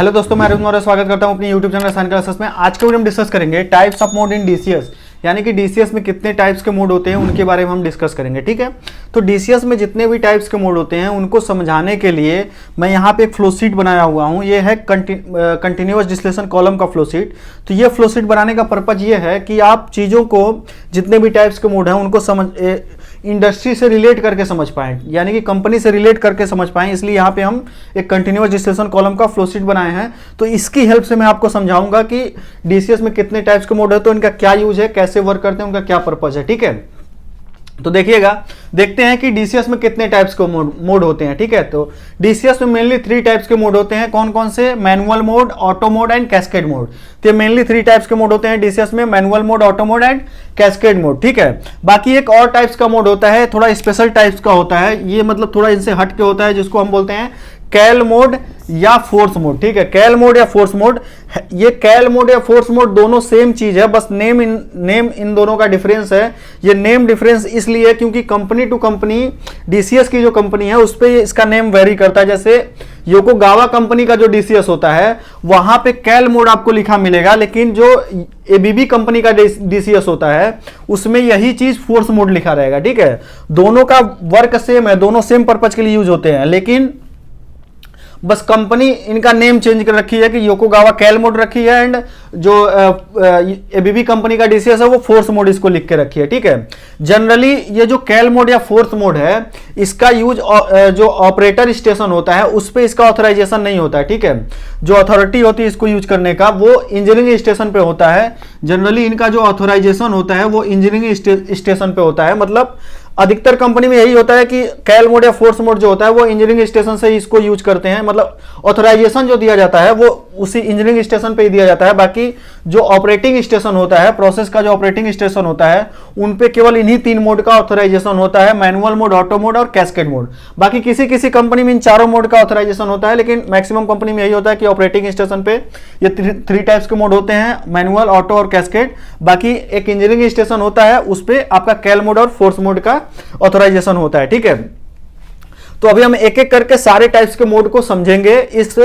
Hello दोस्तों, मैं अरुण मौर्य स्वागत करता हूं अपनी यूट्यूब चैनल साइन क्लासेस में। आज के वीडियो में डिस्कस करेंगे types of mode in DCS, यानी कि डीसीएस में कितने टाइप्स के मोड होते हैं उनके बारे में हम डिस्कस करेंगे। ठीक है, तो डीसीएस में जितने भी टाइप्स के मोड होते हैं उनको समझाने के लिए मैं यहाँ पे एक फ्लो शीट बनाया हुआ हूँ। ये है कंटिन्यूअस डिस्लेशन कॉलम का फ्लो शीट। तो ये फ्लो शीट बनाने का पर्पज ये है कि आप चीज़ों को, जितने भी टाइप्स के मोड हैं उनको इंडस्ट्री से रिलेट करके समझ पाएं, यानी कि कंपनी से रिलेट करके समझ पाएं। इसलिए यहाँ पे हम एक कंटिन्यूअस डिस्लेशन कॉलम का फ्लो शीट बनाए हैं। तो इसकी हेल्प से मैं आपको समझाऊंगा कि डीसीएस में कितने टाइप्स के मोड है, तो इनका क्या यूज है, कैसे वर्क करते हैं, उनका क्या पर्पज है। ठीक है, तो देखिएगा, देखते हैं कि डीसीएस में कितने टाइप्स के मोड होते हैं। ठीक है, तो डीसीएस में मेनली 3 टाइप्स के मोड होते हैं। कौन कौन से? Manual mode, auto mode and cascade mode. तो ये मेनली 3 टाइप्स के मोड होते हैं डीसीएस में, manual mode, auto mode and cascade mode. ठीक है, बाकी एक और टाइप्स का मोड होता है, थोड़ा स्पेशल टाइप्स का होता है, ये मतलब थोड़ा इनसे हट के होता है, जिसको हम बोलते हैं कैल मोड या फोर्स मोड। ठीक है, कैल मोड या फोर्स मोड, ये कैल मोड या फोर्स मोड दोनों सेम चीज है, बस नेम इन दोनों का डिफरेंस है। ये नेम डिफरेंस इसलिए क्योंकि कंपनी टू कंपनी, डीसीएस की जो कंपनी है उस पे इसका नेम वेरी करता है। जैसे योकोगावा कंपनी का जो डीसीएस होता है वहां पे कैल मोड आपको लिखा मिलेगा, लेकिन जो एबीबी कंपनी का डीसीएस होता है उसमें यही चीज फोर्स मोड लिखा रहेगा। ठीक है, दोनों का वर्क सेम है, दोनों सेम पर्पज के लिए यूज होते हैं, लेकिन बस कंपनी इनका नेम चेंज कर रखी है कि योकोगावा कैल मोड रखी है एंड जो एबीबी कंपनी का डीसीएस है वो फोर्स मोड इसको लिख के रखी है। ठीक है, जनरली ये जो कैल मोड या फोर्स मोड है इसका यूज जो ऑपरेटर स्टेशन होता है उस पर इसका ऑथराइजेशन नहीं होता है। ठीक है, जो अथॉरिटी होती है इसको यूज करने का वो इंजीनियरिंग स्टेशन पे होता है। जनरली इनका जो ऑथराइजेशन होता है वो इंजीनियरिंग स्टेशन पे होता है। मतलब अधिकतर कंपनी में यही होता है कि कैल मोड या फोर्स मोड जो होता है वो इंजीनियरिंग स्टेशन से ही इसको यूज करते हैं। मतलब ऑथराइजेशन जो दिया जाता है वो उसी इंजीनियरिंग स्टेशन पे ही दिया जाता है। बाकी जो ऑपरेटिंग स्टेशन होता है, प्रोसेस का जो ऑपरेटिंग स्टेशन होता है, उन पे केवल इन्हीं 3 मोड का ऑथराइजेशन होता है, मैनुअल मोड, ऑटो मोड और कैस्केड मोड। बाकी किसी किसी कंपनी में इन चारों मोड का ऑथराइजेशन होता है, लेकिन मैक्सिमम कंपनी में यही होता है कि ऑपरेटिंग स्टेशन पे ये 3 टाइप्स के मोड होते हैं, मैनुअल, ऑटो और कैस्केड। बाकी एक इंजीनियरिंग स्टेशन होता है उस पर आपका कैल मोड और फोर्स मोड का ऑथराइजेशन होता है। ठीक है, तो अभी हम एक एक करके सारे टाइप्स के मोड को समझेंगे इस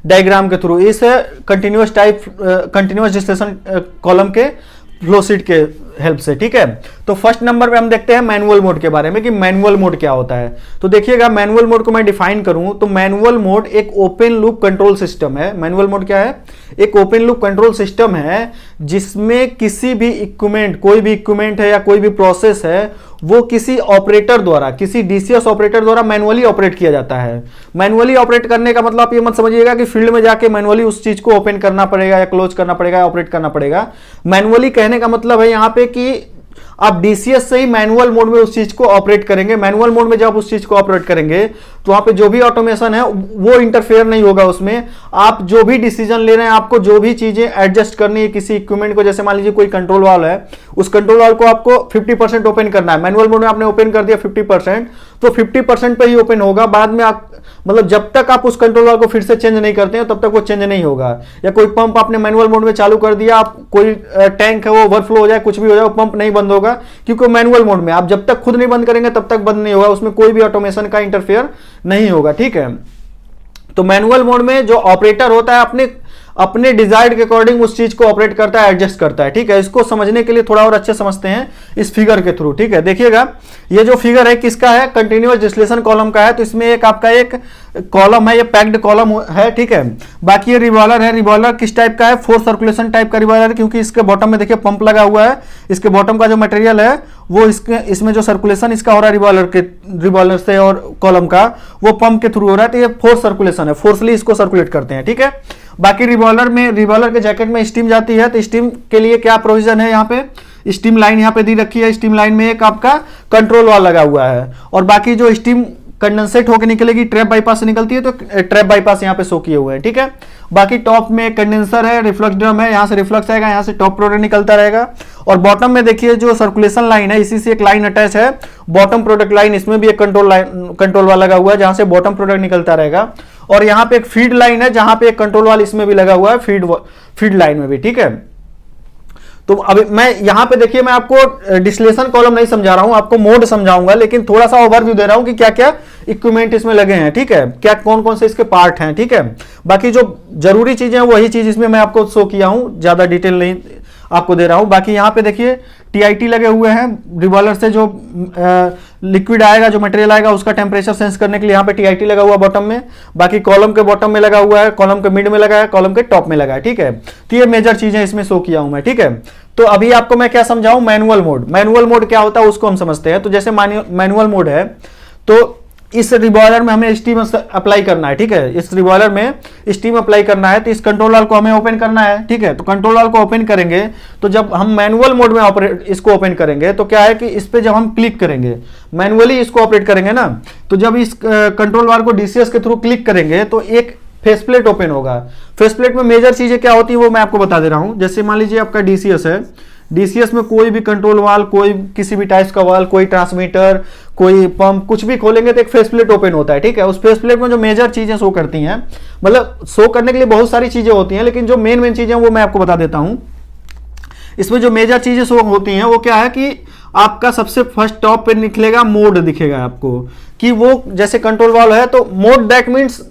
डायग्राम के थ्रू, इस कंटिन्यूअस डिस्लेशन कॉलम के फ्लो शीट के हेल्प से। ठीक है, तो फर्स्ट नंबर पे हम देखते हैं मैनुअल मोड के बारे में कि मैनुअल मोड क्या होता है। तो देखिएगा, मैनुअल मोड को मैं डिफाइन करूं तो मैनुअल मोड एक ओपन लूप कंट्रोल सिस्टम है। मैनुअल मोड क्या है? एक ओपन लूप कंट्रोल सिस्टम है जिसमें किसी भी इक्विपमेंट, कोई भी इक्विपमेंट है या कोई भी प्रोसेस है वो किसी ऑपरेटर द्वारा, किसी डीसीएस ऑपरेटर द्वारा मैनुअली ऑपरेट किया जाता है। मैनुअली ऑपरेट करने का मतलब आप ये मत समझिएगा कि फील्ड में जाके मैनुअली उस चीज को ओपन करना पड़ेगा या क्लोज करना पड़ेगा या ऑपरेट करना पड़ेगा। मैनुअली कहने का मतलब है यहाँ पे कि आप डीसीएस से ही मैनुअल मोड में उस चीज को ऑपरेट करेंगे। मैनुअल मोड में जब आप उस चीज को ऑपरेट करेंगे तो वहां पे जो भी ऑटोमेशन है वो इंटरफेयर नहीं होगा उसमें। आप जो भी डिसीजन ले रहे हैं, आपको जो भी चीजें एडजस्ट करनी है किसी इक्विपमेंट को, जैसे मान लीजिए कोई कंट्रोल वाल्व है, उस कंट्रोल वाल्व को आपको 50% ओपन करना है। मैनुअल मोड में आपने ओपन कर दिया 50%, तो 50% पे ही ओपन होगा। बाद में आप मतलब जब तक आप उस कंट्रोल वाल्व को फिर से चेंज नहीं करते हैं तब तक वो चेंज नहीं होगा। या कोई पंप आपने मैनुअल मोड में चालू कर दिया, आप कोई टैंक है वो ओवरफ्लो हो जाए, कुछ भी हो जाए, वो पंप नहीं बंद होगा, क्योंकि मैनुअल मोड में आप जब तक खुद नहीं बंद करेंगे तब तक बंद नहीं होगा, उसमें कोई भी ऑटोमेशन का इंटरफेयर नहीं होगा। ठीक है, तो मैनुअल मोड में जो ऑपरेटर होता है अपने डिजायर्ड के अकॉर्डिंग उस चीज को ऑपरेट करता है, एडजस्ट करता है। ठीक है, इसको समझने के लिए थोड़ा और अच्छे समझते हैं इस फिगर के थ्रू। ठीक है, देखिएगा, ये जो फिगर है किसका है? कंटिन्यूअस डिस्लेशन कॉलम का है। तो इसमें एक आपका एक कॉलम है, ये पैक्ड कॉलम है। ठीक है, बाकी ये रिवॉल्वर है। रिवॉल्वर किस टाइप का है? फोर्स सर्कुलेशन टाइप का रिवॉल्वर है, क्योंकि इसके बॉटम में देखिए पंप लगा हुआ है। इसके बॉटम का जो मटेरियल है वो इसमें जो सर्कुलेशन इसका हो रहा है रिवॉल्वर से और कॉलम का, वो पंप के थ्रू हो रहा है। तो ये फोर्स सर्कुलेशन है, फोर्सली इसको सर्कुलेट करते हैं। ठीक है, बाकी रिवॉल्वर के जैकेट में स्टीम जाती है, तो स्टीम के लिए क्या प्रोविजन है? यहाँ पे स्टीम लाइन यहाँ पे दी रखी है। स्टीम लाइन में एक आपका कंट्रोल वाल लगा हुआ है, और बाकी जो स्टीम कंडेंसेट होकर निकलेगी ट्रैप बाईपास से निकलती है, तो ट्रैप बाईपास यहाँ पे शो किए हुए हैं। ठीक है, बाकी टॉप में कंडेंसर है, रिफ्लक्स ड्रम है, यहाँ से रिफ्लक्स आएगा, यहाँ से टॉप प्रोडक्ट निकलता रहेगा। और बॉटम में देखिए जो सर्कुलेशन लाइन है, इसी से एक लाइन अटैच है, बॉटम प्रोडक्ट लाइन। इसमें भी एक कंट्रोल वाल लगा हुआ है जहां से बॉटम प्रोडक्ट निकलता रहेगा। और यहाँ पे एक फीड लाइन है जहां पे एक कंट्रोल वाल इसमें भी लगा हुआ है, फीड लाइन में भी। ठीक है, तो अभी मैं यहाँ पे देखिए, मैं आपको डिस्टिलेशन कॉलम नहीं समझा रहा हूँ, आपको मोड समझाऊंगा, लेकिन थोड़ा सा ओवरव्यू दे रहा हूँ कि क्या क्या इक्विपमेंट इसमें लगे हैं, ठीक है, क्या कौन कौन से इसके पार्ट हैं, ठीक है। बाकी जो जरूरी चीजें हैं वही चीज इसमें मैं आपको शो किया हूँ, ज्यादा डिटेल नहीं आपको दे रहा हूँ। बाकी यहाँ पे देखिए टीआईटी लगे हुए हैं, रिवॉल्वर से जो लिक्विड आएगा, जो मटेरियल आएगा उसका टेम्परेचर सेंस करने के लिए यहाँ पे टीआईटी लगा हुआ बॉटम में। बाकी कॉलम के बॉटम में लगा हुआ है, कॉलम के मिड में लगा है, कॉलम के टॉप में लगा है, ठीक है। तो ये मेजर चीजें इसमें शो किया हूं मैं, ठीक है। तो अभी आपको मैं क्या समझाऊं, मैनुअल मोड। मैनुअल मोड क्या होता है उसको हम समझते हैं। तो जैसे मैनुअल मोड है, तो इस रिबॉयलर में हमें स्टीम अप्लाई करना है, ठीक है। इस रिबॉयलर में स्टीम अप्लाई करना है, तो इस कंट्रोल वाल्व को हमें ओपन करना है, ठीक है। तो कंट्रोल वाल्व को ओपन करेंगे, तो जब हम मैनुअल मोड में ऑपरेट इसको ओपन करेंगे तो क्या है कि इस पे जब हम क्लिक करेंगे, मैनुअली इसको ऑपरेट करेंगे ना, तो जब इस कंट्रोल वाल्व को डीसीएस के थ्रू क्लिक करेंगे तो एक फेस प्लेट ओपन होगा। फेस प्लेट में मेजर चीजें क्या होती है वो मैं आपको बता दे रहा हूं। जैसे मान लीजिए आपका डीसीएस है, डीसीएस में कोई भी कंट्रोल वाल्व, कोई किसी भी टाइप का वाल्व, कोई ट्रांसमीटर, कोई पंप, कुछ भी खोलेंगे तो एक फेस प्लेट ओपन होता है, ठीक है। उस फेस प्लेट में जो मेजर चीजें शो करती हैं, मतलब शो करने के लिए बहुत सारी चीजें होती हैं, लेकिन जो मेन चीजें वो मैं आपको बता देता हूं। इसमें जो मेजर चीजें शो होती हैं वो क्या है कि आपका सबसे फर्स्ट टॉप पे निकलेगा मोड, दिखेगा आपको कि वो जैसे कंट्रोल वाल्व है तो मोड, दैट मीन्स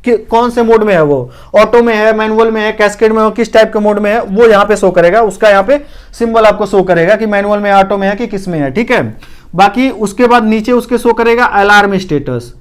कौन से मोड में है, वो ऑटो में है, मैनुअल में है, कैस्केड में है, किस टाइप के मोड में है वो यहाँ पे शो करेगा। उसका यहाँ पे सिंबल आपको शो करेगा कि मैनुअल में, ऑटो में है कि किस में है, ठीक है। बाकी उसके बाद नीचे उसके शो करेगा alarm status,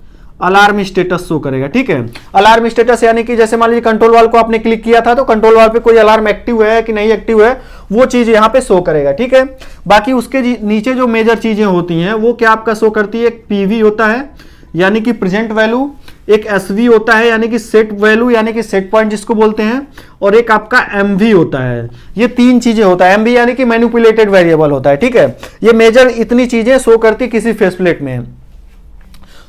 alarm status show करेगा, ठीक है। अलार्म स्टेटस यानी कि जैसे मान लीजिए कंट्रोल वाल्व को आपने क्लिक किया था तो कंट्रोल वाल्व पे कोई अलार्म एक्टिव है कि नहीं एक्टिव है, वो चीज यहाँ पे शो करेगा, ठीक है। बाकी उसके नीचे जो मेजर चीजें होती हैं वो क्या आपका शो करती है, एक पीवी होता है यानी कि प्रेजेंट वैल्यू, एक एसवी होता है यानी कि सेट वैल्यू यानी कि सेट पॉइंट जिसको बोलते हैं, और एक आपका एमवी होता है। ये तीन चीजें होता है। एमवी यानी कि मैनिपुलेटेड वेरिएबल होता है, ठीक है। ये मेजर इतनी चीजें शो करती किसी फेस प्लेट में।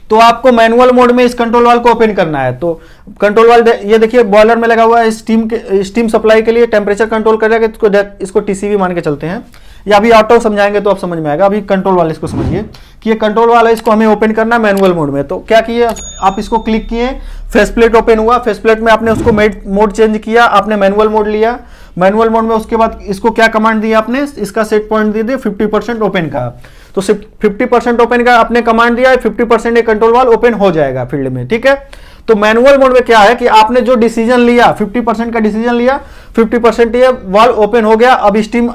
तो आपको मैनुअल मोड में इस कंट्रोल वाल्व को ओपन करना है। तो कंट्रोल वाल्व ये देखिए बॉयलर में लगा हुआ है, स्टीम सप्लाई के लिए टेम्परेचर कंट्रोल करेगा। इसको टीसीवी मान के चलते हैं, या अभी ऑटो समझाएंगे तो आप समझ में आएगा। अभी कंट्रोल वाले इसको समझिए कि ये कंट्रोल वाला, इसको हमें ओपन करना है मैनुअल मोड में। तो क्या किए आप, इसको क्लिक किए, फेस प्लेट ओपन हुआ, फेस प्लेट में आपने उसको मोड चेंज किया, आपने मैनुअल मोड लिया। मैनुअल मोड में उसके बाद इसको क्या कमांड दिया आपने, इसका सेट पॉइंट दे दिया 50% ओपन का। तो सिर्फ 50% ओपन का आपने कमांड दिया, 50% एक कंट्रोल वाल्व ओपन हो जाएगा फील्ड में, ठीक है। तो मैनुअल मोड में क्या है कि आपने जो डिसीजन लिया, 50% का डिसीजन लिया, 50% ये वाल्व ओपन हो गया। अब स्टीम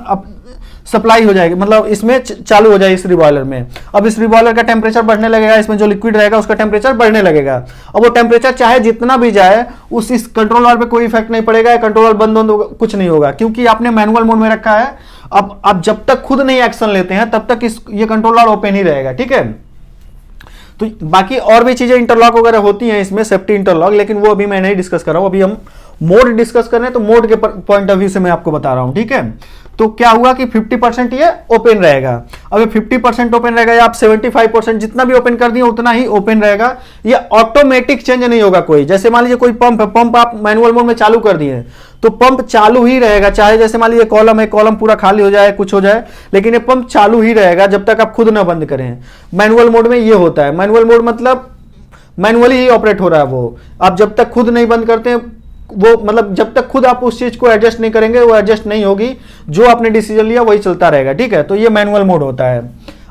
सप्लाई हो जाएगी, मतलब इसमें चालू हो जाएगी इस रिबॉयलर में। अब इस रिबॉयलर का टेम्परेचर बढ़ने लगेगा, इसमें जो लिक्विड रहेगा उसका टेम्परेचर बढ़ने लगेगा। अब वो टेम्परेचर चाहे जितना भी जाए, इस कंट्रोल वाल्व पे कोई इफेक्ट नहीं पड़ेगा, कंट्रोल वाल्व बंद होगा, कुछ नहीं होगा, क्योंकि आपने मैनुअल मोड में रखा है। अब आप जब तक खुद नहीं एक्शन लेते हैं तब तक ये कंट्रोल वाल्व ओपन ही रहेगा, ठीक है। तो बाकी और भी चीजें इंटरलॉक वगैरह होती हैं इसमें, सेफ्टी इंटरलॉक, लेकिन वो अभी मैं नहीं डिस्कस कर रहा हूं। अभी हम मोड डिस्कस कर रहे हैं, तो मोड के पॉइंट ऑफ व्यू से मैं आपको बता रहा हूं, ठीक है। तो क्या हुआ कि 50% ये ओपन रहेगा। अब ये 50% ओपन रहेगा, या आप 75% जितना भी ओपन कर दिए उतना ही ओपन रहेगा। ये ऑटोमेटिक चेंज नहीं होगा कोई। जैसे मान लीजिए कोई पंप है, पंप आप मैनुअल मोड में चालू कर दिए तो पंप चालू ही रहेगा, चाहे जैसे मान लीजिए कॉलम है, कॉलम पूरा खाली हो जाए, कुछ हो जाए, लेकिन ये पंप चालू ही रहेगा जब तक आप खुद ना बंद करें। मैनुअल मोड में ये होता है। मैनुअल मोड मतलब मैनुअली ही ऑपरेट हो रहा है वो, आप जब तक खुद नहीं बंद करते हैं, वो मतलब जब तक खुद आप उस चीज को एडजस्ट नहीं करेंगे वो एडजस्ट नहीं होगी, जो आपने डिसीजन लिया वही चलता रहेगा, ठीक है। तो ये मैनुअल मोड होता है।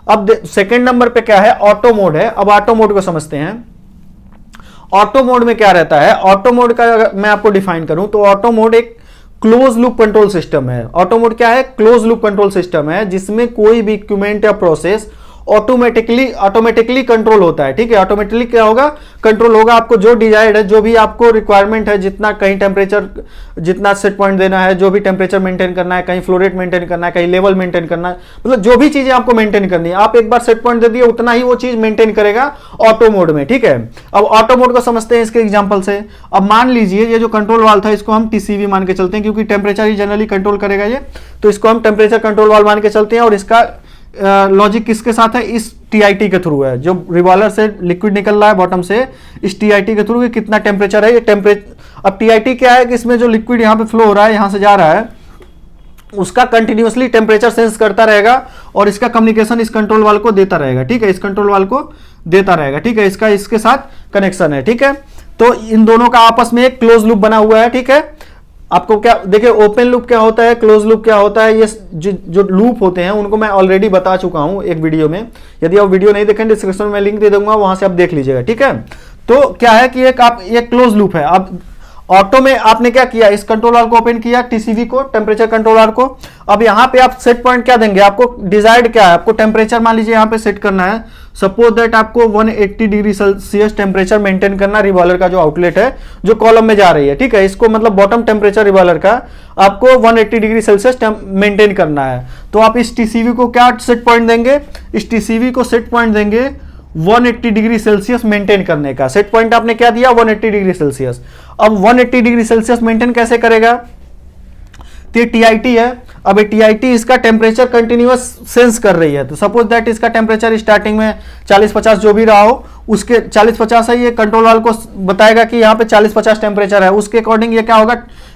अब सेकंड नंबर पे क्या है, ऑटो मोड है। अब ऑटो मोड को समझते हैं। ऑटो मोड में क्या रहता है, ऑटो मोड का अगर मैं आपको डिफाइन करूं तो ऑटो मोड एक क्लोज लूप कंट्रोल सिस्टम है। ऑटो मोड क्या है, क्लोज लूप कंट्रोल सिस्टम है, जिसमें कोई भी इक्विपमेंट या प्रोसेस ऑटोमेटिकली कंट्रोल होता है, ठीक है। ऑटोमेटिकली क्या होगा, कंट्रोल होगा। आपको जो डिजायर्ड है, जो भी आपको रिक्वायरमेंट है, जितना कहीं टेम्परेचर, जितना सेट पॉइंट देना है, जो भी टेम्परेचर मेंटेन करना है, कहीं फ्लो रेट मेंटेन करना है, कहीं लेवल मेंटेन करना है, मतलब जो भी चीजें आपको मेंटेन करनी है, आप एक बार सेट पॉइंट दे दिए उतना ही वो चीज मेंटेन करेगा ऑटो मोड में, ठीक है। अब ऑटो मोड को समझते हैं इसके एग्जाम्पल से। अब मान लीजिए ये जो कंट्रोल वाल्व था इसको हम टीसीवी मान के चलते हैं, क्योंकि टेम्परेचर ही जनरली कंट्रोल करेगा ये, तो इसको हम टेम्परेचर कंट्रोल वाल्व मान के चलते हैं। और इसका लॉजिक किसके साथ है, इस टीआईटी के थ्रू है। जो रिवॉल्वर से लिक्विड निकल रहा है बॉटम से, इस टीआईटी के थ्रू ये कितना टेम्परेचर है, ये टेम्परेचर। अब टीआईटी क्या है कि इसमें जो लिक्विड यहाँ पे फ्लो हो रहा है, यहाँ से जा रहा है, उसका कंटिन्यूअसली टेम्परेचर सेंस करता रहेगा और इसका कम्युनिकेशन इस कंट्रोल वाल्व को देता रहेगा, ठीक है। इस कंट्रोल वाल्व को देता रहेगा, ठीक है। इसका इसके साथ कनेक्शन है, ठीक है। तो इन दोनों का आपस में एक क्लोज लूप बना हुआ है, ठीक है। आपको क्या देखिए, ओपन लूप क्या होता है, क्लोज लूप क्या होता है, ये जो लूप होते हैं उनको मैं ऑलरेडी बता चुका हूं एक वीडियो में। यदि आप वीडियो नहीं देखें डिस्क्रिप्शन में लिंक दे दूंगा, वहां से आप देख लीजिएगा, ठीक है। तो क्या है कि ये क्लोज लूप है। अब ऑटो में आपने क्या किया, इस कंट्रोलर को ओपन किया, टीसीवी को, टेम्परेचर कंट्रोलर को। अब यहां पे आप सेट पॉइंट क्या देंगे, आपको डिजायर्ड क्या है, आपको टेम्परेचर मान लीजिए यहां पे सेट करना है। सपोज दैट आपको 180 डिग्री सेल्सियस टेम्परेचर मेंटेन करना, रिवॉल्वर का जो आउटलेट है जो कॉलम में जा रही है, ठीक है। इसको मतलब बॉटम टेम्परेचर रिवॉल्वर का आपको 180 डिग्री सेल्सियस मेंटेन करना है। तो आप इस टीसीवी को क्या सेट पॉइंट देंगे, इस टीसीवी को सेट पॉइंट देंगे 180 डिग्री सेल्सियस मेंटेन करने का। सेट पॉइंट आपने क्या दिया, 180 डिग्री सेल्सियस। अब 180 डिग्री सेल्सियस मेंटेन कैसे करेगा, तो ये टीआईटी है। अब ये टीआईटी इसका टेम्परेचर कंटिन्यूअस सेंस कर रही है। तो सपोज दैट इसका टेम्परेचर स्टार्टिंग में 40-50 जो भी रहा हो, उसके 40-50 है, ये कंट्रोल वाल को बताएगा कि यहाँ पे 40-50 टेम्परेचर है, उसके अकॉर्डिंग ये क्या होगा,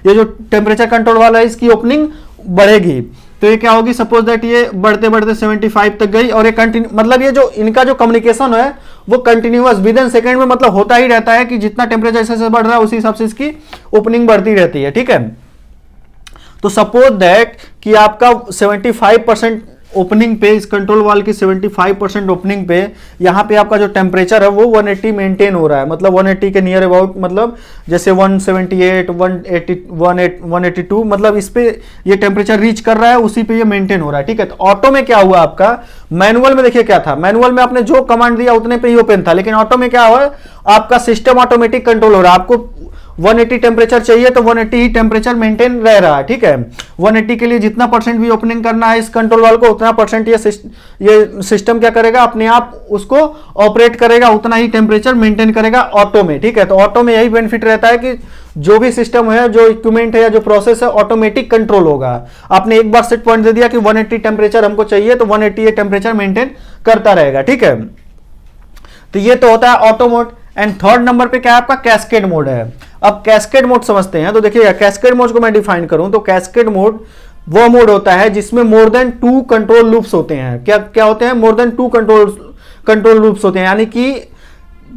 ये जो टेम्परेचर कंट्रोल वाला है इसकी ओपनिंग बढ़ेगी। तो ये क्या होगी, सपोज दैट ये बढ़ते बढ़ते 75 तक गई, और ये कंटिन्यू मतलब ये जो इनका जो कम्युनिकेशन है वो कंटिन्यूअस विद इन सेकेंड में मतलब होता ही रहता है कि जितना टेम्परेचर जैसे बढ़ रहा है उसी हिसाब से इसकी ओपनिंग बढ़ती रहती है, ठीक है। तो सपोज दैट कि आपका 75% ओपनिंग पे, इस कंट्रोल वाल की 75% ओपनिंग पे यहाँ पे आपका जो टेम्परेचर है वो 180 मेंटेन हो रहा है, मतलब 180 के नियर अबाउट, मतलब जैसे 178, 182 मतलब इस पे ये टेम्परेचर रीच कर रहा है, उसी पे ये मेंटेन हो रहा है, ठीक है। तो ऑटो में क्या हुआ आपका, मैनुअल में देखिए क्या था, मैनुअल में आपने जो कमांड दिया उतने पे ही ओपन था, लेकिन ऑटो में क्या हुआ, आपका सिस्टम ऑटोमेटिक कंट्रोल हो रहा है। आपको 180 टेम्परेचर चाहिए तो 180 ही टेम्परेचर मेंटेन रह रहा है, ठीक है। 180 के लिए जितना परसेंट भी ओपनिंग करना है इस कंट्रोल वाल को, उतना परसेंट ये सिस्टम क्या करेगा, अपने आप उसको ऑपरेट करेगा, उतना ही टेम्परेचर मेंटेन करेगा ऑटो में, ठीक है। तो ऑटो में यही बेनिफिट रहता है कि जो भी सिस्टम है, जो इक्विपमेंट है या जो प्रोसेस है, ऑटोमेटिक कंट्रोल होगा। आपने एक बार सेट पॉइंट दे दिया कि 180 टेम्परेचर हमको चाहिए, तो 180 ये टेम्परेचर मेंटेन करता रहेगा, ठीक है। तो ये तो होता है auto mode. And third number पे क्या है आपका, कैस्केड मोड है। अब कैस्केड मोड समझते हैं। तो देखिए कैस्केड मोड को मैं डिफाइन करूं तो कैस्केड मोड वो मोड होता है जिसमें मोर देन 2 कंट्रोल लूप्स होते हैं। क्या क्या होते हैं, मोर देन 2 कंट्रोल लूप्स होते हैं, यानी कि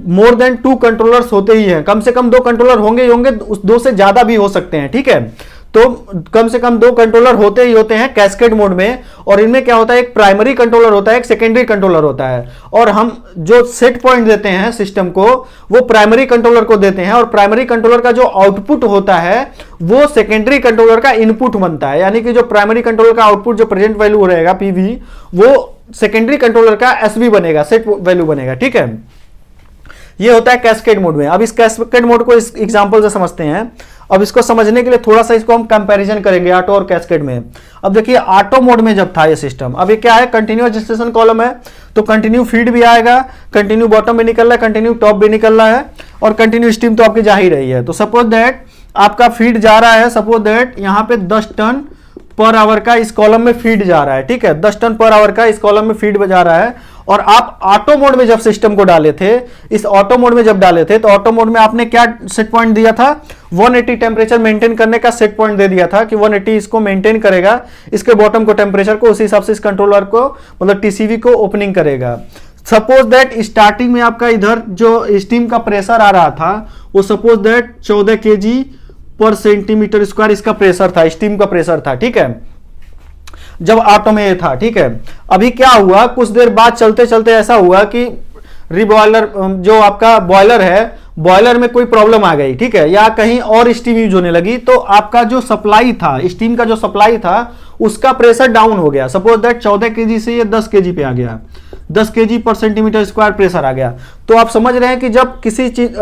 मोर देन 2 कंट्रोलर्स होते ही हैं। कम से कम 2 कंट्रोलर होंगे ही होंगे, उस 2 से ज्यादा भी हो सकते हैं, ठीक है। तो कम से कम 2 कंट्रोलर होते ही होते हैं कैस्केड मोड में। और इनमें क्या होता है, एक प्राइमरी कंट्रोलर होता है, एक सेकेंडरी कंट्रोलर होता है। और हम जो सेट पॉइंट देते हैं सिस्टम को, वो प्राइमरी कंट्रोलर को देते हैं, और प्राइमरी कंट्रोलर का जो आउटपुट होता है वो सेकेंडरी कंट्रोलर का इनपुट बनता है। यानी कि जो प्राइमरी कंट्रोलर का आउटपुट जो प्रेजेंट वैल्यू रहेगा पीवी, वो सेकेंडरी कंट्रोलर का एसवी बनेगा, सेट वैल्यू बनेगा, ठीक है। ये होता है कैस्केड मोड में। अब इस कैस्केड मोड को इस एग्जांपल से समझते हैं। अब इसको समझने के लिए थोड़ा सा इसको हम कंपैरिजन करेंगे ऑटो और कैस्केड में। अब देखिए ऑटो मोड में जब था ये सिस्टम, अब ये क्या है, कंटिन्यूअस जेस्टेशन कॉलम है, तो कंटिन्यू फीड भी आएगा, कंटिन्यू बॉटम भी निकल रहा है, कंटिन्यू टॉप भी निकल रहा है, और कंटिन्यू स्टीम तो आपकी जा ही रही है। तो सपोज दैट आपका फीड जा रहा है, सपोज दैट यहाँ पे 10 टन पर आवर का इस कॉलम में फीड जा रहा है, ठीक है। 10 टन पर आवर का इस कॉलम में फीड जा रहा है। और आप ऑटो मोड में जब सिस्टम को डाले थे, इस ऑटो मोड में जब डाले थे, तो ऑटो मोड में आपने क्या सेट पॉइंट दिया था, 180 टेम्परेचर मेंटेन करने का सेट पॉइंट दे दिया था कि 180 इसको मेंटेन करेगा, इसके बॉटम को टेम्परेचर को, उसी हिसाब से इस कंट्रोलर को मतलब टीसीवी को ओपनिंग करेगा। सपोज दैट स्टार्टिंग में आपका इधर जो स्टीम का प्रेशर आ रहा था वो सपोज दैट 14 kg पर सेंटीमीटर स्क्वायर इसका प्रेशर था, स्टीम का प्रेशर था, ठीक है, जब ऑटो में ये था, ठीक है। अभी क्या हुआ, कुछ देर बाद चलते चलते ऐसा हुआ कि रिबॉयलर जो आपका बॉयलर है, बॉयलर में कोई प्रॉब्लम आ गई, ठीक है, या कहीं और स्टीम यूज होने लगी, तो आपका जो सप्लाई था, स्टीम का जो सप्लाई था उसका प्रेशर डाउन हो गया। सपोज दैट 14 kg से ये 10 kg पे आ गया, 10 kg पर सेंटीमीटर स्क्वायर प्रेशर आ गया। तो आप समझ रहे हैं कि जब किसी चीज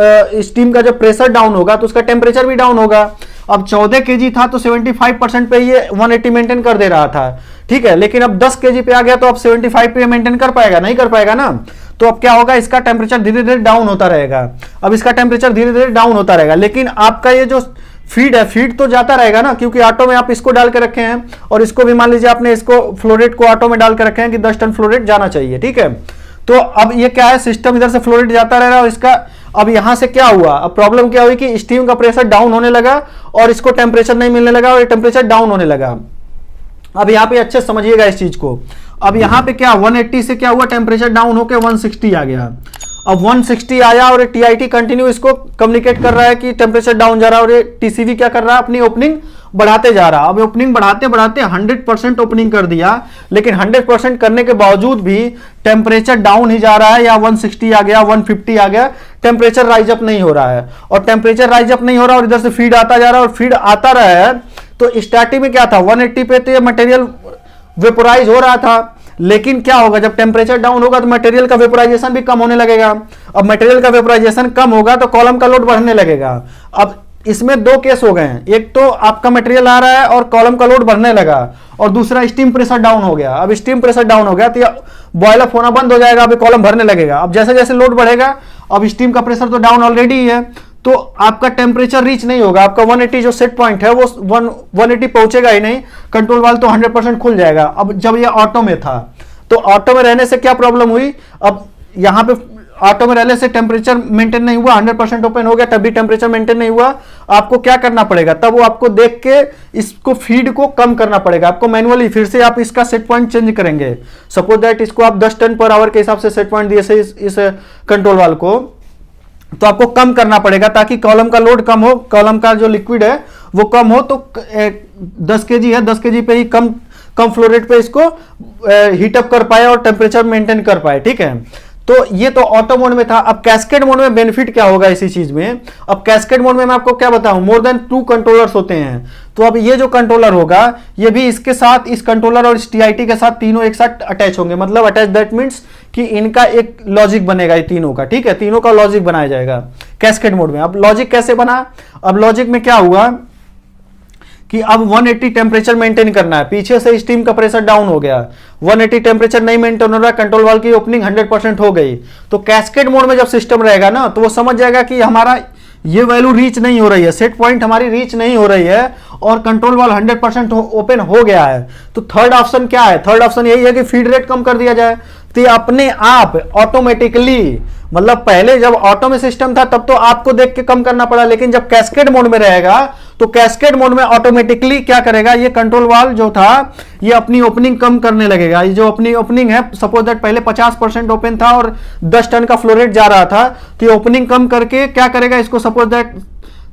स्टीम का जब प्रेशर डाउन होगा तो उसका टेम्परेचर भी डाउन होगा। अब 14 kg था तो 75% पे ये 180 मेंटेन कर दे रहा था, ठीक है, लेकिन अब 10 kg पे आ गया तो अब 75 पे मेंटेन कर पाएगा, नहीं कर पाएगा ना। तो अब क्या होगा, इसका टेम्परेचर धीरे धीरे डाउन होता रहेगा। अब इसका टेम्परेचर धीरे धीरे डाउन होता रहेगा, लेकिन आपका ये जो फीड है, फीड तो जाता रहेगा ना, क्योंकि ऑटो में आप इसको डाल के रखे हैं, और इसको भी मान लीजिए आपने इसको फ्लोरेट को ऑटो में डाल के रखे हैं कि 10 टन फ्लोरेट जाना चाहिए, ठीक है। तो अब ये क्या है, सिस्टम इधर से फ्लोरेट जाता रह रहा है, और इसका अब यहां से क्या हुआ, अब प्रॉब्लम क्या हुई कि स्टीम का प्रेशर डाउन होने लगा और इसको टेम्परेचर नहीं मिलने लगा और ये टेम्परेचर डाउन होने लगा। अब यहाँ पे अच्छे समझिएगा इस चीज को। अब यहाँ पे क्या 180 से क्या हुआ, टेम्परेचर डाउन होकर 160 आ गया। अब 160 आया और टीआईटी कंटिन्यू इसको कम्युनिकेट कर रहा है कि टेम्परेचर डाउन जा रहा है, और ये टीसीवी क्या कर रहा है, अपनी ओपनिंग बढ़ाते जा रहा है। अब ओपनिंग बढ़ाते बढ़ाते 100% ओपनिंग कर दिया, लेकिन 100% करने के बावजूद भी टेम्परेचर डाउन ही जा रहा है, या 160 आ गया, 150 आ गया, टेम्परेचर राइज अप नहीं हो रहा है। और टेम्परेचर राइज अप नहीं हो रहा और इधर से फीड आता जा रहा है, और फीड आता रहा है। तो स्टार्टिंग में क्या था, 180 पे तो मटेरियल वेपोराइज हो रहा था, लेकिन क्या होगा, जब टेम्परेचर डाउन होगा तो मटेरियल का वेपोराइजेशन भी कम होने लगेगा। अब मटेरियल का वेपोराइजेशन कम होगा तो कॉलम का लोड बढ़ने लगेगा। अब इसमें दो केस हो गए हैं, एक तो आपका मटेरियल आ रहा है और कॉलम का लोड बढ़ने लगा, और दूसरा स्टीम प्रेशर डाउन हो गया। अब स्टीम प्रेशर डाउन हो गया तो बॉयल अप होना बंद हो जाएगा, अभी कॉलम भरने लगेगा। अब जैसे जैसे लोड बढ़ेगा, अब स्टीम का प्रेशर तो डाउन ऑलरेडी है, तो आपका टेम्परेचर रीच नहीं होगा। आपका 180 जो सेट पॉइंट है वो 180 पहुंचेगा ही नहीं, कंट्रोल वाल्व तो 100% खुल जाएगा। अब जब ये ऑटो में था, तो ऑटो में रहने से क्या प्रॉब्लम हुई, अब यहां पे ऑटो में रहने से टेम्परेचर मेंटेन नहीं हुआ, 100% ओपन हो गया, तब भी टेम्परेचर मेंटेन नहीं हुआ। आपको क्या करना पड़ेगा, तब वो आपको देख के इसको फीड को कम करना पड़ेगा। आपको मैनुअली फिर से आप इसका सेट पॉइंट चेंज करेंगे। सपोज दैट इसको आप 10 टन पर आवर के हिसाब से सेट पॉइंट दिए इस कंट्रोल वाल्व को, तो आपको कम करना पड़ेगा ताकि कॉलम का लोड कम हो, कॉलम का जो लिक्विड है वो कम हो। तो 10 kg है, 10 kg पे ही कम फ्लो रेट पे इसको हीटअप कर पाए और टेम्परेचर मेंटेन कर पाए, ठीक है। तो ये तो ऑटो मोड में था। अब कैस्केड मोड में बेनिफिट क्या होगा इसी चीज में, अब कैस्केड मोड में मैं आपको क्या बताऊं, मोर देन 2 कंट्रोलर्स होते हैं। तो अब ये जो कंट्रोलर होगा, ये भी इसके साथ, इस कंट्रोलर और इस टीआईटी के साथ तीनों एक साथ अटैच होंगे। मतलब अटैच दैट मीन्स कि इनका एक लॉजिक बनेगा, ये तीनों का, ठीक है, तीनों का लॉजिक बनाया जाएगा कैस्केड मोड में। अब लॉजिक कैसे बना, अब लॉजिक में क्या हुआ कि अब 180 टेम्परेचर मेंटेन करना है, पीछे से स्टीम का प्रेशर डाउन हो गया, 180 टेम्परेचर नहीं मेंटेन हो रहा, कंट्रोल वाल्व की ओपनिंग 100% हो गई। तो कैस्केड मोड में जब सिस्टम रहेगा ना, तो वो समझ जाएगा कि हमारा ये वैल्यू रीच नहीं हो रही है, सेट पॉइंट हमारी रीच नहीं हो रही है, और कंट्रोल वाल्व 100% ओपन हो गया है। तो थर्ड ऑप्शन क्या है, थर्ड ऑप्शन यही है कि फीड रेट कम कर दिया जाए। तो ये अपने आप ऑटोमेटिकली, मतलब पहले जब ऑटो में सिस्टम था तब तो आपको देख के कम करना पड़ा, लेकिन जब कैस्केड मोड में रहेगा तो कैस्केड मोड में ऑटोमेटिकली क्या करेगा, ये कंट्रोल वाल्व जो था ये अपनी ओपनिंग कम करने लगेगा। ये जो अपनी ओपनिंग है, सपोज दैट पहले 50% ओपन था और 10 टन का फ्लो रेट जा रहा था, तो ये ओपनिंग कम करके क्या करेगा, इसको suppose that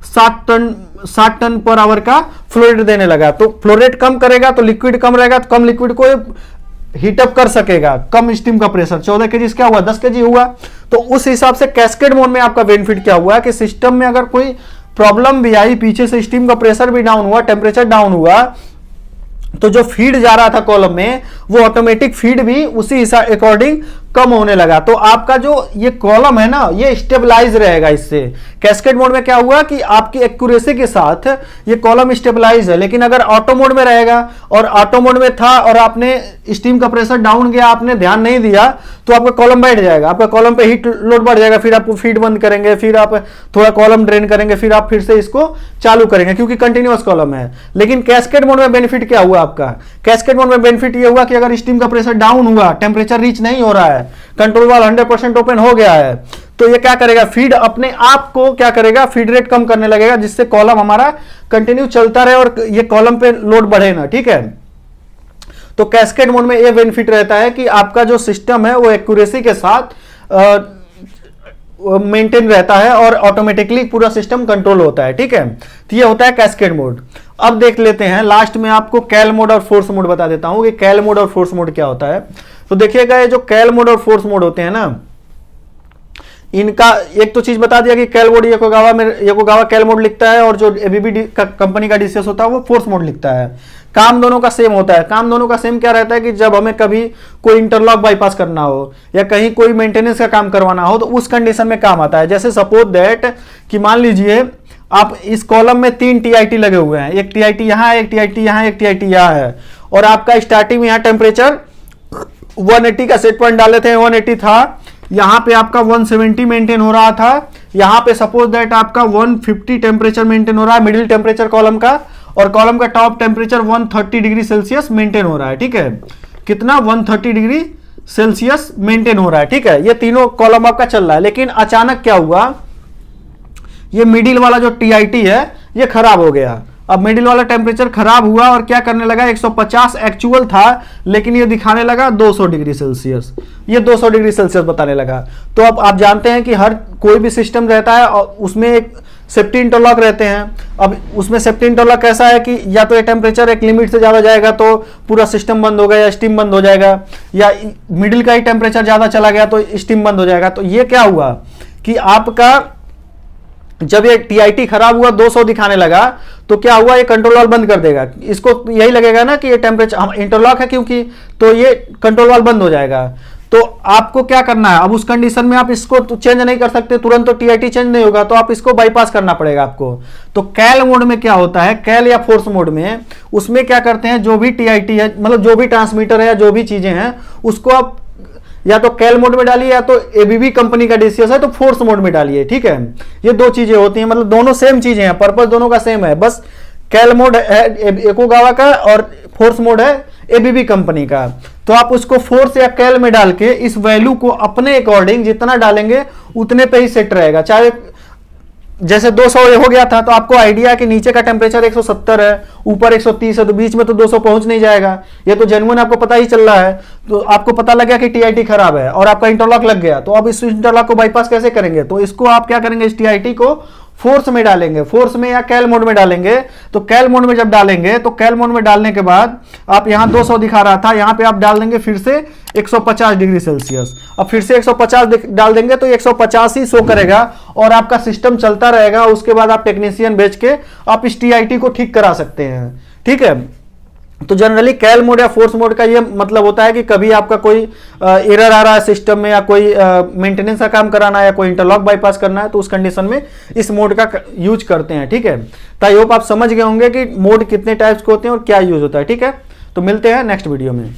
60 ton per hour का फ्लो रेट देने लगा। तो फ्लो रेट कम करेगा तो लिक्विड कम रहेगा, तो कम लिक्विड को हीटअप कर सकेगा, कम स्टीम का प्रेशर। 14 kg क्या हुआ, 10 kg हुआ। तो उस हिसाब से कैस्केड मोड में आपका बेनिफिट क्या हुआ कि सिस्टम में अगर कोई प्रॉब्लम भी आई, पीछे से स्टीम का प्रेशर भी डाउन हुआ, टेम्परेचर डाउन हुआ, तो जो फीड जा रहा था कॉलम में, वो ऑटोमेटिक फीड भी उसी अकॉर्डिंग कम होने लगा। तो आपका जो ये कॉलम है ना, ये स्टेबलाइज रहेगा इससे। कैस्केड मोड में क्या हुआ कि आपकी एक्यूरेसी के साथ ये कॉलम स्टेबलाइज है, लेकिन अगर ऑटो मोड में रहेगा और ऑटो मोड में था और आपने स्टीम का प्रेशर डाउन गया, आपने ध्यान नहीं दिया, तो आपका कॉलम बैठ जाएगा, आपका कॉलम पे हीट लोड बढ़ जाएगा, फिर आप फीड बंद करेंगे, फिर आप थोड़ा कॉलम ड्रेन करेंगे, फिर आप फिर से इसको चालू करेंगे, क्योंकि कंटिन्यूअस कॉलम है। लेकिन कैस्केड मोड में बेनिफिट क्या हुआ आपका, कैस्केड मोड में बेनिफिट ये हुआ कि अगर स्टीम का प्रेशर डाउन हुआ, टेम्परेचर रीच नहीं हो रहा है, कंट्रोल वाल्व 100% ओपन हो गया है, तो ये क्या करेगा, फीड अपने आप को क्या करेगा, फीड रेट कम करने लगेगा, जिससे कॉलम हमारा कंटिन्यू चलता रहे और ये कॉलम पे लोड बढ़े ना, ठीक है। तो कैस्केड मोड में ये बेनिफिट रहता है कि आपका जो सिस्टम है वो एक्यूरेसी के साथ मेंटेन रहता है और ऑटोमेटिकली पूरा सिस्टम कंट्रोल होता है, ठीक है। तो ये होता है कैस्केड मोड। अब देख लेते हैं, लास्ट में आपको कैल मोड और फोर्स मोड बता देता हूं कि कैल मोड और फोर्स मोड क्या होता है। तो देखिएगा, ये जो कैल मोड और फोर्स मोड होते हैं ना, इनका एक तो चीज बता दिया कि कैल मोड योकोगावा कैल मोड लिखता है, और जो एबीबी कंपनी का डीसीएस होता है वो फोर्स मोड लिखता है। काम दोनों का सेम होता है। काम दोनों का सेम क्या रहता है कि जब हमें कभी कोई इंटरलॉक बाईपास करना हो या कहीं कोई मेंटेनेंस का काम करवाना हो, तो उस कंडीशन में काम आता है। जैसे सपोज दैट कि मान लीजिए आप इस कॉलम में 3 टीआईटी लगे हुए हैं, एक टीआईटी यहाँ है, एक टीआईटी यहाँ है, एक टीआईटी यहाँ है, और आपका स्टार्टिंग में यहाँ टेम्परेचर 180 का सेट पॉइंट डाले थे, 180 था, यहाँ पे आपका 170 मेंटेन हो रहा था, यहाँ पे सपोज दैट आपका 150 टेम्परेचर मेंटेन हो रहा है मिडिल टेम्परेचर कॉलम का, और कॉलम का top temperature 130 degree Celsius maintain हो रहा है, ठीक है। कितना, 130 डिग्री सेल्सियस मेंटेन हो रहा है, ठीक है। ये तीनों कॉलम आपका चल रहा है, लेकिन अचानक क्या हुआ, ये मिडिल वाला जो टीआईटी है ये खराब हो गया। अब मिडिल वाला टेम्परेचर खराब हुआ और क्या करने लगा, 150 एक्चुअल था लेकिन ये दिखाने लगा 200 डिग्री सेल्सियस, ये 200 डिग्री सेल्सियस बताने लगा। तो अब आप जानते हैं कि हर कोई भी सिस्टम रहता है और उसमें एक सेफ्टी इंटरलॉक रहते हैं। अब उसमें सेफ्टी इंटरलॉक कैसा है कि या तो ये टेम्परेचर एक लिमिट से ज़्यादा जाएगा तो पूरा सिस्टम बंद होगा या स्टीम बंद हो जाएगा, या मिडिल का ही टेम्परेचर ज़्यादा चला गया तो स्टीम बंद हो जाएगा। तो ये क्या हुआ कि आपका जब ये टीआईटी खराब हुआ 200 दिखाने लगा तो क्या हुआ, ये कंट्रोल वाल्व बंद कर देगा। इसको यही लगेगा ना कि ये टेम्परेचर इंटरलॉक है क्योंकि, तो ये कंट्रोल वाल्व बंद हो जाएगा। तो आपको क्या करना है, अब उस कंडीशन में आप इसको तो चेंज नहीं कर सकते तुरंत, तो टीआईटी चेंज नहीं होगा, तो आप इसको बाईपास करना पड़ेगा आपको। तो कैल मोड में क्या होता है, कैल या फोर्स मोड में उसमें क्या करते हैं, जो भी टीआईटी है मतलब जो भी ट्रांसमीटर है या जो भी चीजें हैं उसको आप या तो कैल मोड में डालिए या तो एबीबी कंपनी का डीसीएस है तो फोर्स मोड में डालिए, ठीक है। ये दो चीजें होती हैं, मतलब दोनों सेम चीजें हैं, पर्पस दोनों का सेम है, बस कैल मोड है एकोगावा का और फोर्स मोड है एबीबी कंपनी का। तो आप उसको फोर्स या कैल में डाल के इस वैल्यू को अपने अकॉर्डिंग जितना डालेंगे उतने पे ही सेट रहेगा। चाहे जैसे 200 हो गया था तो आपको आइडिया है कि नीचे का टेम्परेचर 170 है, ऊपर 130 है, तो बीच में तो 200 पहुंच नहीं जाएगा, ये तो जेन्युइन आपको पता ही चल रहा है। तो आपको पता लग गया कि टीआईटी खराब है और आपका इंटरलॉक लग गया, तो अब इस इंटरलॉक को बाईपास कैसे करेंगे, तो इसको आप क्या करेंगे, इस टीआईटी को फोर्स में डालेंगे, फोर्स में या कैल मोड में डालेंगे। तो कैल मोड में जब डालेंगे तो कैल मोड में डालने के बाद आप यहां 200 दिखा रहा था, यहां पे आप डाल देंगे फिर से 150 डिग्री सेल्सियस। अब फिर से 150 डाल देंगे तो 150 ही शो करेगा और आपका सिस्टम चलता रहेगा। उसके बाद आप टेक्नीशियन भेज के आप इस टीआईटी को ठीक करा सकते हैं, ठीक है। तो जनरली कैल मोड या फोर्स मोड का ये मतलब होता है कि कभी आपका कोई एरर आ रहा है सिस्टम में या कोई मेंटेनेंस का काम कराना है या कोई इंटरलॉक बाईपास करना है तो उस कंडीशन में इस मोड का यूज करते हैं, ठीक है। तो आई होप आप समझ गए होंगे कि मोड कितने टाइप्स के होते हैं और क्या यूज होता है, ठीक है। तो मिलते हैं नेक्स्ट वीडियो में।